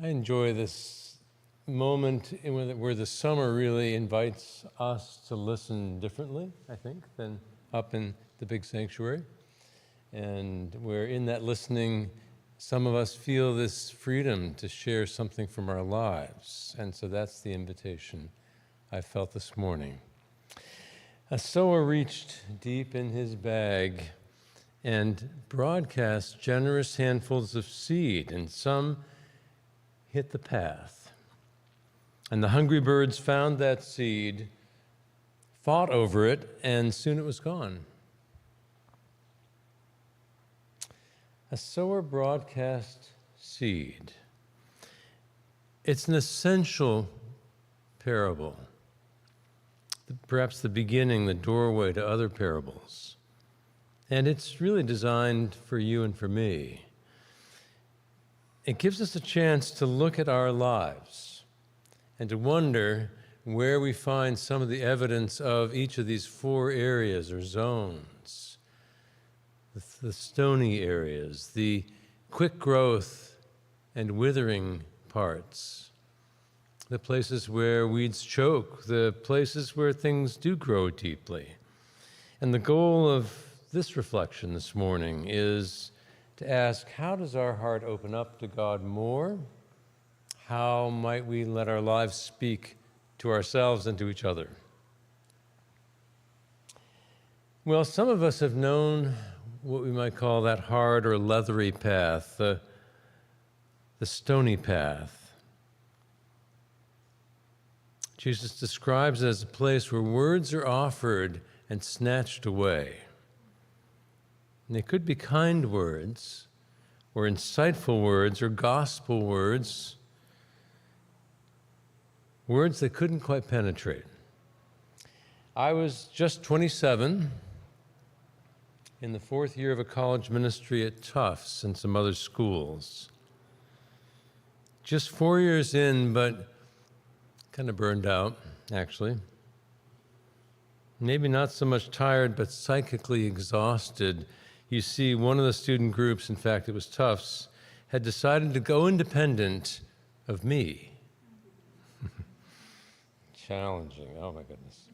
I enjoy this moment where the summer really invites us to listen differently, I think, than up in the big sanctuary. And where in that listening, some of us feel this freedom to share something from our lives. And so that's the invitation I felt this morning. A sower reached deep in his bag and broadcast generous handfuls of seed, and some hit the path. And the hungry birds found that seed, fought over it, and soon it was gone. A sower broadcast seed. It's an essential parable, perhaps the beginning, the doorway to other parables. And it's really designed for you and for me. It gives us a chance to look at our lives and to wonder where we find some of the evidence of each of these four areas or zones. The stony areas, the quick growth and withering parts, the places where weeds choke, the places where things do grow deeply. And the goal of this reflection this morning is to ask, how does our heart open up to God more? How might we let our lives speak to ourselves and to each other? Well, some of us have known what we might call that hard or leathery path, the stony path. Jesus describes it as a place where words are offered and snatched away. And they could be kind words, or insightful words, or gospel words, words that couldn't quite penetrate. I was just 27 in the fourth year of a college ministry at Tufts and some other schools. Just 4 years in, but kind of burned out, actually. Maybe not so much tired, but psychically exhausted. You see, one of the student groups, in fact, it was Tufts, had decided to go independent of me. Challenging, oh my goodness.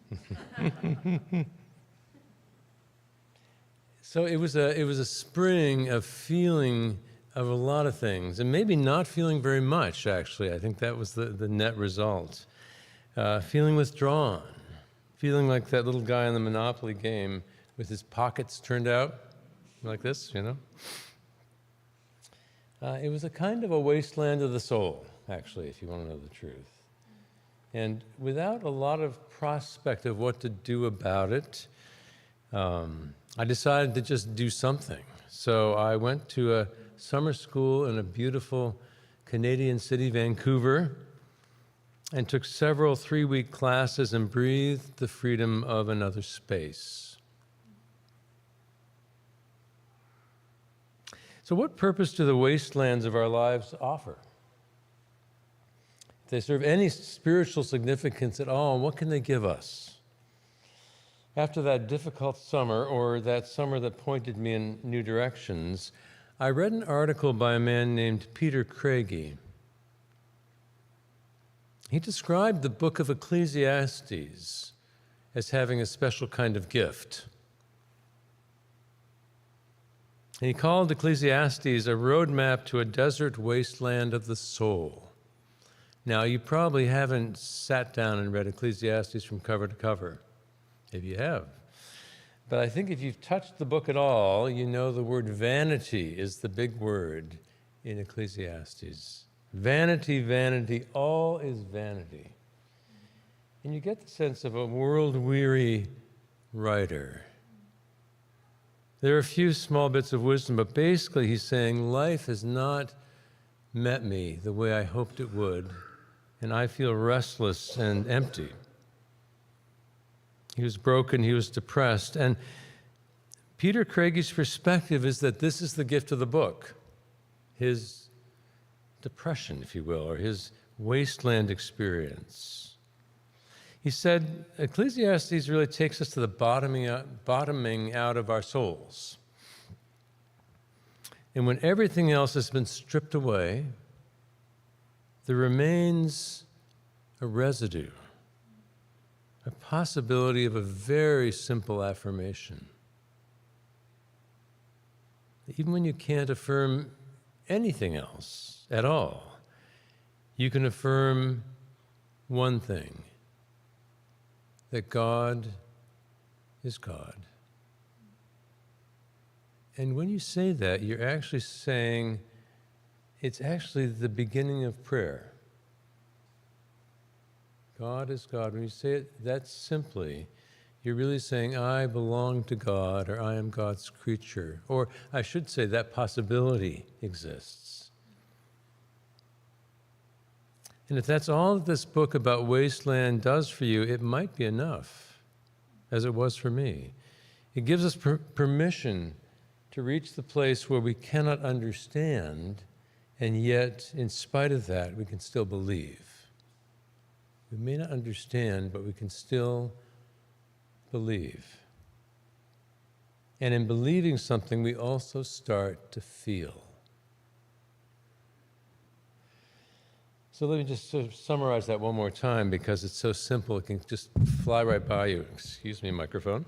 So it was a spring of feeling of a lot of things, and maybe not feeling very much, actually. I think that was the net result. Feeling withdrawn, feeling like that little guy in the Monopoly game with his pockets turned out like this, you know. It was a kind of a wasteland of the soul, actually, if you want to know the truth. And without a lot of prospect of what to do about it, I decided to just do something. So I went to a summer school in a beautiful Canadian city, Vancouver, and took several 3-week classes and breathed the freedom of another space. So what purpose do the wastelands of our lives offer? If they serve any spiritual significance at all, what can they give us? After that difficult summer, or that summer that pointed me in new directions, I read an article by a man named Peter Craigie. He described the book of Ecclesiastes as having a special kind of gift. And he called Ecclesiastes a roadmap to a desert wasteland of the soul. Now, you probably haven't sat down and read Ecclesiastes from cover to cover, if you have. But I think if you've touched the book at all, you know the word vanity is the big word in Ecclesiastes. Vanity, vanity, all is vanity. And you get the sense of a world-weary writer. There are a few small bits of wisdom, but basically he's saying life has not met me the way I hoped it would, and I feel restless and empty. He was broken, he was depressed, and Peter Craigie's perspective is that this is the gift of the book, his depression, if you will, or his wasteland experience. He said, Ecclesiastes really takes us to the bottoming out of our souls. And when everything else has been stripped away, there remains a residue, a possibility of a very simple affirmation. Even when you can't affirm anything else at all, you can affirm one thing, that God is God. And when you say that, you're actually saying, it's actually the beginning of prayer. God is God. When you say it that simply, you're really saying, I belong to God, or I am God's creature. Or I should say that possibility exists. And if that's all that this book about Wasteland does for you, it might be enough, as it was for me. It gives us permission to reach the place where we cannot understand, and yet, in spite of that, we can still believe. We may not understand, but we can still believe. And in believing something, we also start to feel. So let me just sort of summarize that one more time, because it's so simple, it can just fly right by you. Excuse me, microphone.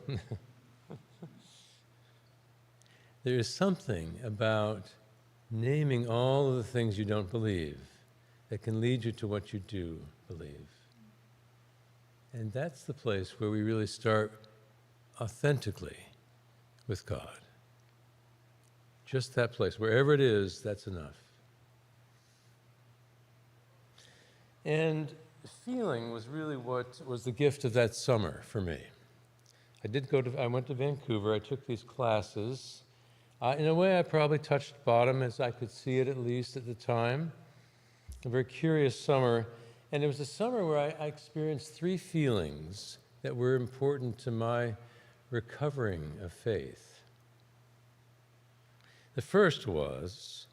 There is something about naming all of the things you don't believe that can lead you to what you do believe. And that's the place where we really start authentically with God. Just that place, wherever it is, that's enough. And feeling was really what was the gift of that summer for me. I went to Vancouver, I took these classes. In a way, I probably touched bottom, as I could see it at least at the time. A very curious summer. And it was a summer where I experienced three feelings that were important to my recovering of faith. The first was,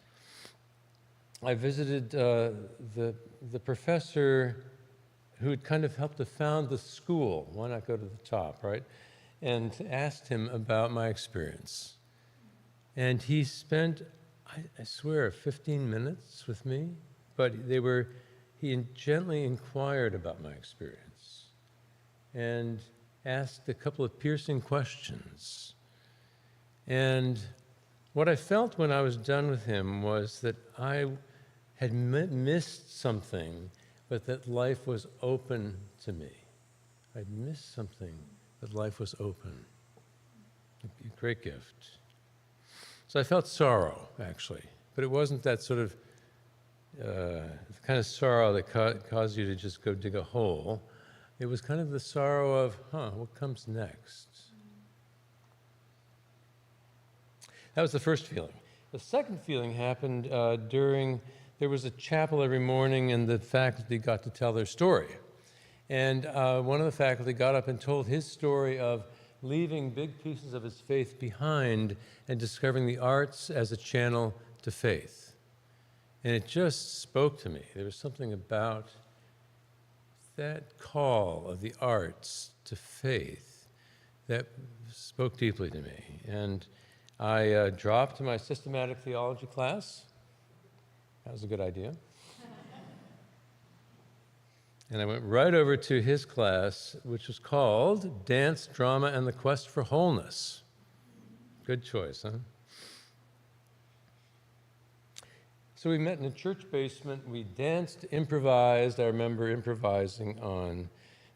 I visited the professor who had kind of helped to found the school. Why not go to the top, right? And asked him about my experience. And he spent, I swear, 15 minutes with me, but he gently inquired about my experience and asked a couple of piercing questions. And what I felt when I was done with him was that I had missed something, but that life was open to me. I'd missed something, but life was open. A great gift. So I felt sorrow, actually, but it wasn't that sort of kind of sorrow that caused you to just go dig a hole. It was kind of the sorrow of, what comes next? That was the first feeling. The second feeling happened there was a chapel every morning, and the faculty got to tell their story. And one of the faculty got up and told his story of leaving big pieces of his faith behind and discovering the arts as a channel to faith. And it just spoke to me. There was something about that call of the arts to faith that spoke deeply to me. And I dropped my systematic theology class. That was a good idea. And I went right over to his class, which was called Dance, Drama, and the Quest for Wholeness. Good choice, huh? So we met in a church basement. We danced, improvised. I remember improvising on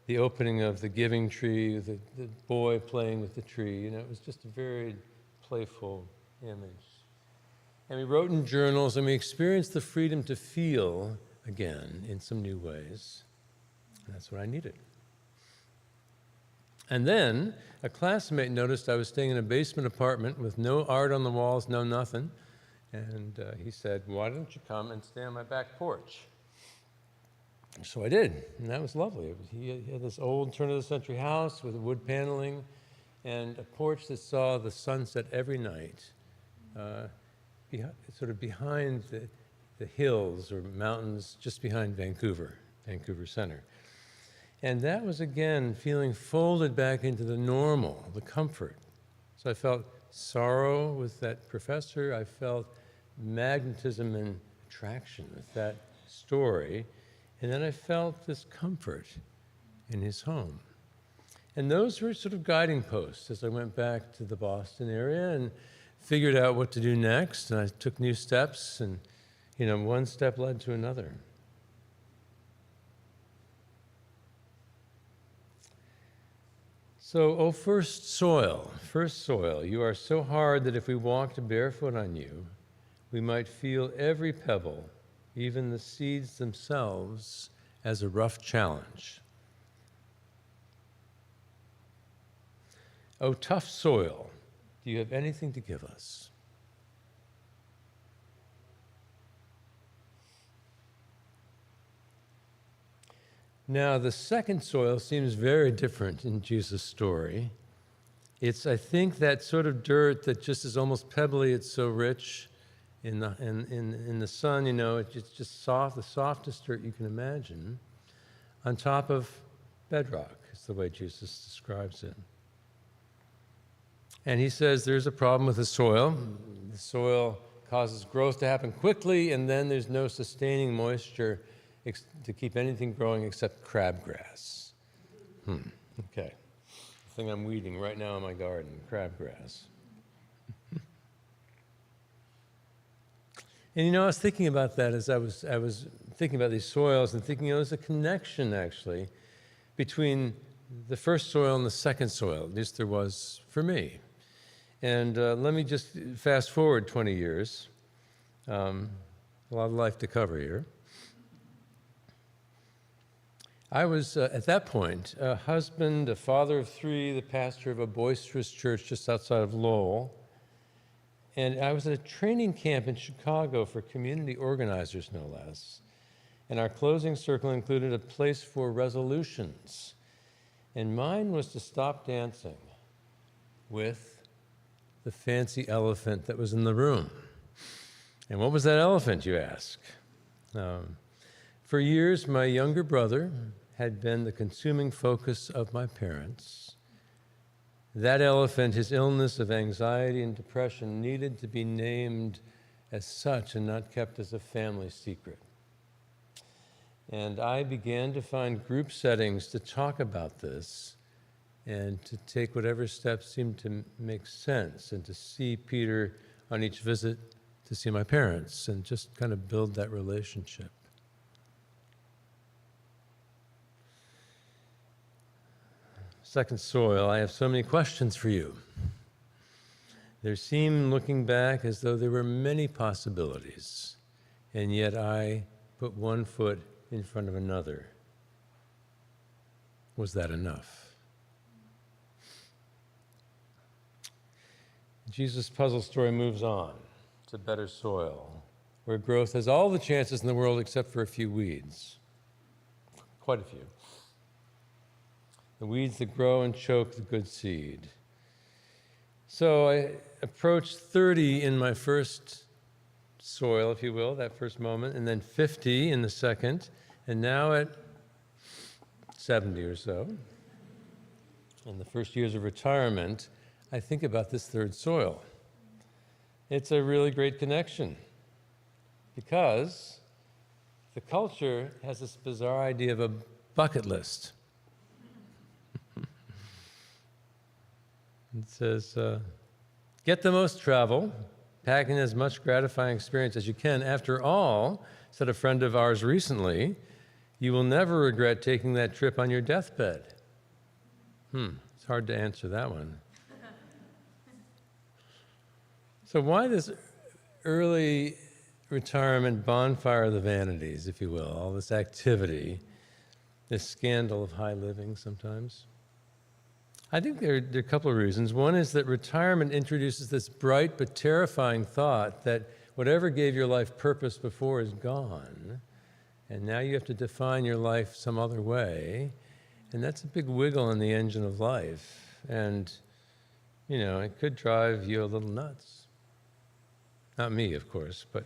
the opening of the giving tree, the boy playing with the tree. It was just a very playful image. And we wrote in journals, and we experienced the freedom to feel again in some new ways. And that's what I needed. And then a classmate noticed I was staying in a basement apartment with no art on the walls, no nothing. And he said, why don't you come and stay on my back porch? So I did, and that was lovely. He had this old turn-of-the-century house with wood paneling and a porch that saw the sunset every night, sort of behind the hills or mountains just behind Vancouver Center. And that was, again, feeling folded back into the normal, the comfort. So I felt sorrow with that professor. I felt magnetism and attraction with that story, and then I felt this comfort in his home. And those were sort of guiding posts as I went back to the Boston area and figured out what to do next. And I took new steps, and one step led to another. So, first soil, you are so hard that if we walked barefoot on you, we might feel every pebble, even the seeds themselves, as a rough challenge. Oh, tough soil, do you have anything to give us? Now, the second soil seems very different in Jesus' story. It's, I think, that sort of dirt that just is almost pebbly, it's so rich. In the sun, it's just soft, the softest dirt you can imagine, on top of bedrock, is the way Jesus describes it. And he says there's a problem with the soil. The soil causes growth to happen quickly, and then there's no sustaining moisture to keep anything growing except crabgrass. Okay. The thing I'm weeding right now in my garden, crabgrass. And I was thinking about that as I was thinking about these soils and thinking, there's a connection actually between the first soil and the second soil. At least there was for me. And let me just fast forward 20 years. A lot of life to cover here. I was, at that point, a husband, a father of three, the pastor of a boisterous church just outside of Lowell. And I was at a training camp in Chicago for community organizers, no less. And our closing circle included a place for resolutions. And mine was to stop dancing with the fancy elephant that was in the room. And what was that elephant, you ask? For years, my younger brother had been the consuming focus of my parents. That elephant, his illness of anxiety and depression, needed to be named as such and not kept as a family secret. And I began to find group settings to talk about this and to take whatever steps seemed to make sense, and to see Peter on each visit to see my parents and just kind of build that relationship. Second soil, I have so many questions for you. There seemed, looking back, as though there were many possibilities, and yet I put one foot in front of another. Was that enough? Jesus' puzzle story moves on to better soil, where growth has all the chances in the world except for a few weeds. Quite a few. The weeds that grow and choke the good seed. So I approached 30 in my first soil, if you will, that first moment, and then 50 in the second, and now at 70 or so. In the first years of retirement, I think about this third soil. It's a really great connection because the culture has this bizarre idea of a bucket list. It says, get the most travel, pack in as much gratifying experience as you can. After all, said a friend of ours recently, you will never regret taking that trip on your deathbed. It's hard to answer that one. So why this early retirement bonfire of the vanities, if you will, all this activity, this scandal of high living sometimes? I think there are a couple of reasons. One is that retirement introduces this bright but terrifying thought that whatever gave your life purpose before is gone, and now you have to define your life some other way, and that's a big wiggle in the engine of life, and, it could drive you a little nuts. Not me, of course, but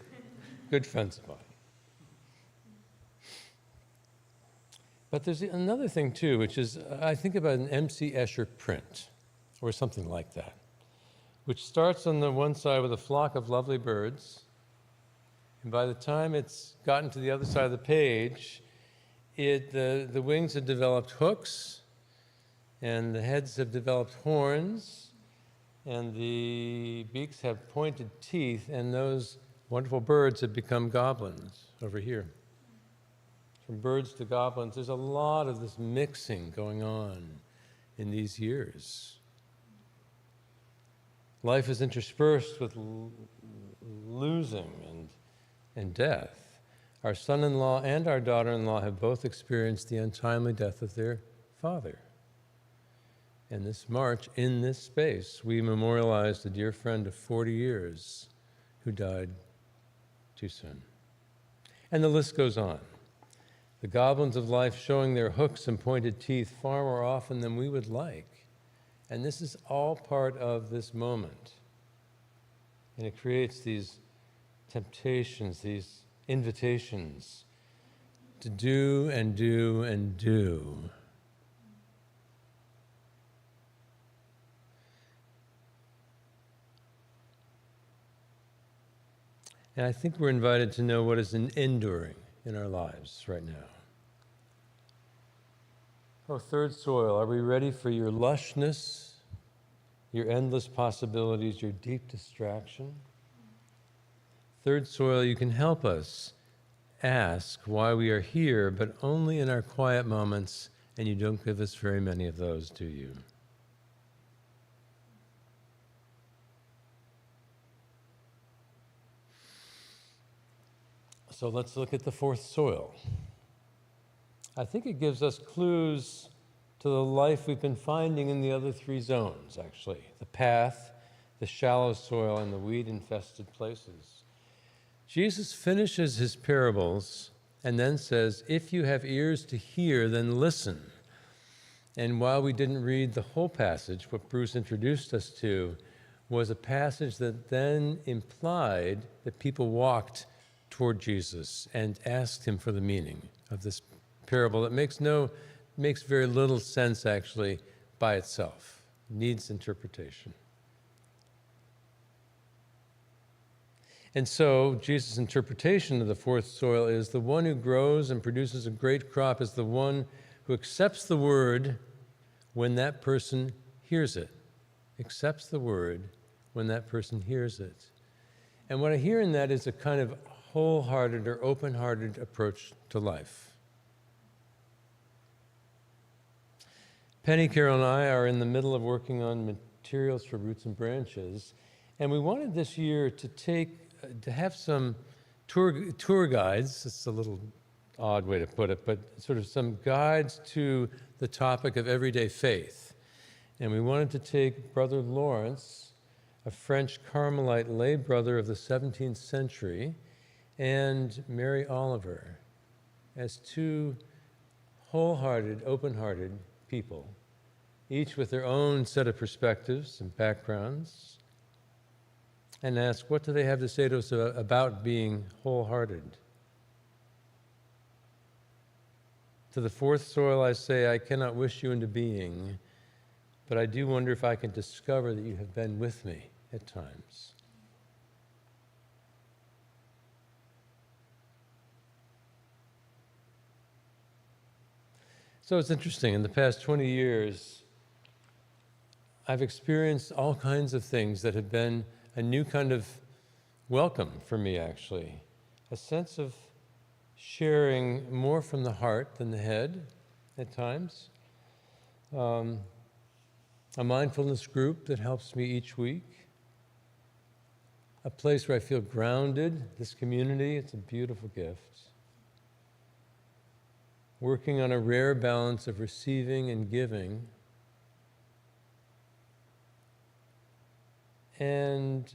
good friends of mine. But there's another thing, too, which is I think about an M.C. Escher print, or something like that, which starts on the one side with a flock of lovely birds, And by the time it's gotten to the other side of the page, the wings have developed hooks, and the heads have developed horns, and the beaks have pointed teeth, and those wonderful birds have become goblins over here. From birds to goblins, there's a lot of this mixing going on in these years. Life is interspersed with losing and death. Our son-in-law and our daughter-in-law have both experienced the untimely death of their father. And this March, in this space, we memorialized a dear friend of 40 years who died too soon. And the list goes on. The goblins of life showing their hooks and pointed teeth far more often than we would like. And this is all part of this moment. And it creates these temptations, these invitations to do and do and do. And I think we're invited to know what is enduring in our lives right now. Oh, third soil, are we ready for your lushness, your endless possibilities, your deep distraction? Third soil, you can help us ask why we are here, but only in our quiet moments, and you don't give us very many of those, do you? So let's look at the fourth soil. I think it gives us clues to the life we've been finding in the other three zones, actually. The path, the shallow soil, and the weed-infested places. Jesus finishes his parables and then says, if you have ears to hear, then listen. And while we didn't read the whole passage, what Bruce introduced us to was a passage that then implied that people walked toward Jesus and asked him for the meaning of this parable that makes very little sense actually by itself. It needs interpretation. And so Jesus' interpretation of the fourth soil is the one who grows and produces a great crop is the one who accepts the word when that person hears it. Accepts the word when that person hears it. And what I hear in that is a kind of wholehearted or open-hearted approach to life. Penny, Carol, and I are in the middle of working on materials for Roots and Branches, and we wanted this year to have some tour guides. It's a little odd way to put it, but sort of some guides to the topic of everyday faith. And we wanted to take Brother Lawrence, a French Carmelite lay brother of the 17th century, and Mary Oliver as two wholehearted, open-hearted people, each with their own set of perspectives and backgrounds, and ask, what do they have to say to us about being wholehearted? To the fourth soil, I say, I cannot wish you into being, but I do wonder if I can discover that you have been with me at times. So it's interesting, in the past 20 years, I've experienced all kinds of things that have been a new kind of welcome for me, actually. A sense of sharing more from the heart than the head at times. A mindfulness group that helps me each week. A place where I feel grounded, this community, it's a beautiful gift. Working on a rare balance of receiving and giving. And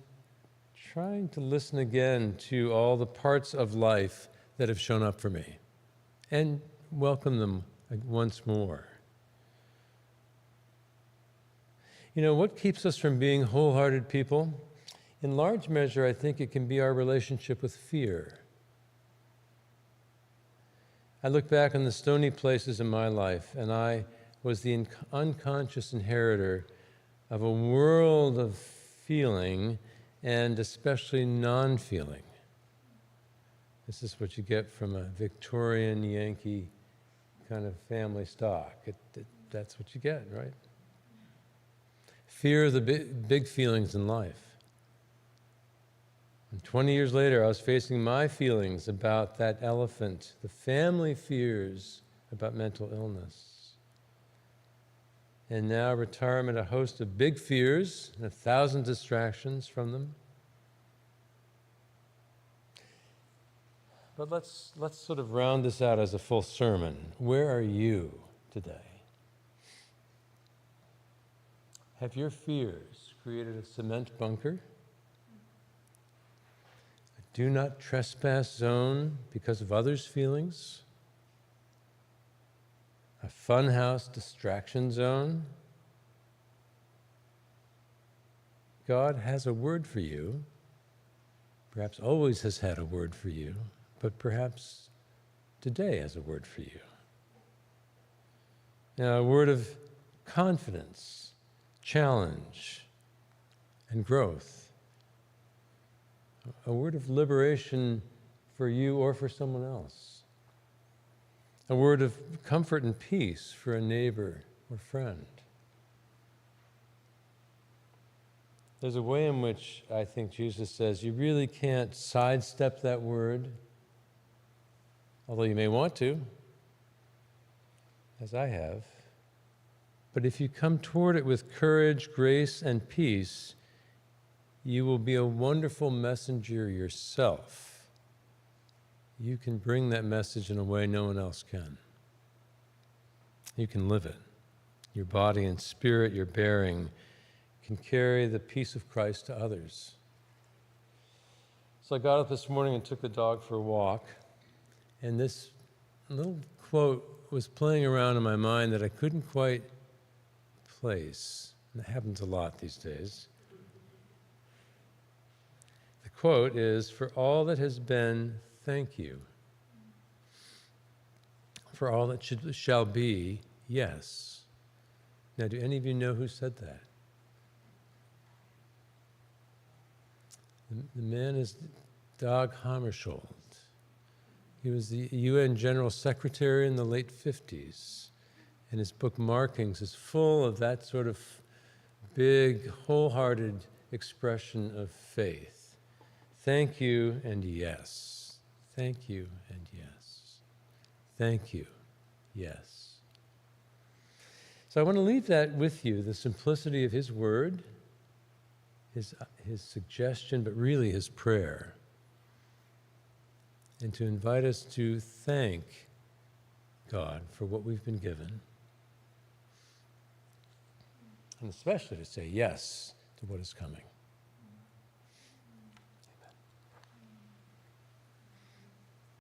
trying to listen again to all the parts of life that have shown up for me and welcome them once more. You know, what keeps us from being wholehearted people? In large measure, I think it can be our relationship with fear. I look back on the stony places in my life, and I was the unconscious inheritor of a world of feeling and especially non-feeling. This is what you get from a Victorian Yankee kind of family stock. That's what you get, right? Fear of the big feelings in life. And 20 years later, I was facing my feelings about that elephant, the family fears about mental illness. And now retirement, a host of big fears and 1,000 distractions from them. But let's sort of round this out as a full sermon. Where are you today? Have your fears created a cement bunker? A do not trespass zone because of others' feelings? A funhouse distraction zone? God has a word for you, perhaps always has had a word for you, but perhaps today has a word for you. Now, a word of confidence, challenge, and growth. A word of liberation for you or for someone else. A word of comfort and peace for a neighbor or friend. There's a way in which I think Jesus says you really can't sidestep that word, although you may want to, as I have. But if you come toward it with courage, grace, and peace, you will be a wonderful messenger yourself. You can bring that message in a way no one else can. You can live it. Your body and spirit, your bearing, can carry the peace of Christ to others. So I got up this morning and took the dog for a walk, and this little quote was playing around in my mind that I couldn't quite place. And it happens a lot these days. The quote is, "For all that has been, thank you. For all that shall be, yes." Now, do any of you know who said that? The man is Dag Hammarskjöld. He was the UN General Secretary in the late 50s, and his book Markings is full of that sort of big, wholehearted expression of faith. Thank you and yes. Thank you and yes. Thank you, yes. So I want to leave that with you, the simplicity of his word, his suggestion, but really his prayer. And to invite us to thank God for what we've been given, and especially to say yes to what is coming.